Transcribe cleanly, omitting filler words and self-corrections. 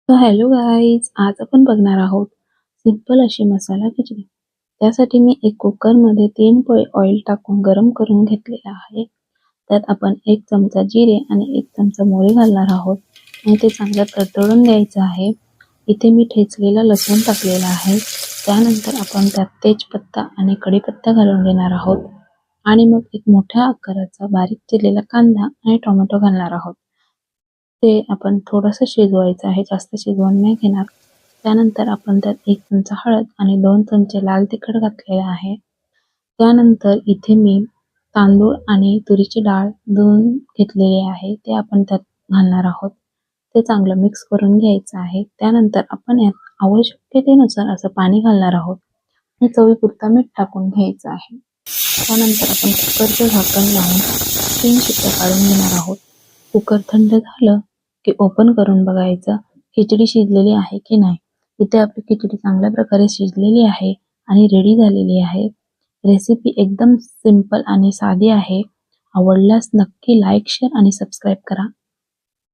Hello guys, आज आपण बघणार आहोत सिंपल अशी मसाला खिचडी. त्यासाठी मी एक कुकरमध्ये 3 पळी ऑइल टाकून गरम करून घेतलेला आहे. त्यात आपण 1 चमचा जिरे आणि 1 चमचा मोहरी घालणार आहोत आणि ते चांगलं तडतडून द्यायचं आहे. इथे मी ठेचलेला लसूण टाकलेला आहे. त्यानंतर आपण त्यात तेजपत्ता आणि कढीपत्ता घालून घेणार आहोत आणि मग एक मोठ्या आकाराचा बारीक चिरलेला कांदा आणि टोमॅटो घालणार आहोत. ते आपण थोडंसं शिजवायचं आहे, जास्त शिजवून नाही घेणार. त्यानंतर आपण त्यात 1 चमचा हळद आणि 2 चमचे लाल तिखट घातलेलं आहे. त्यानंतर इथे मी तांदूळ आणि तुरीची डाळ धुवून घेतलेली आहे, ते आपण त्यात घालणार आहोत. ते चांगलं मिक्स करून घ्यायचं आहे. त्यानंतर आपण यात आवश्यकतेनुसार असं पाणी घालणार आहोत आणि चवीपुरता मीठ टाकून घ्यायचं आहे. त्यानंतर आपण कुकरचं झाकण लावून 3 शिट्ट्या काढून घेणार आहोत. कुकर थंड झालं की ओपन करून बघायचं खिचडी शिजलेली आहे की नाही. इथे आपली खिचडी चांगल्या प्रकारे शिजलेली आहे आणि रेडी झालेली आहे. रेसिपी एकदम सिंपल आणि साधी आहे. आवडल्यास नक्की लाईक, शेअर आणि सबस्क्राईब करा.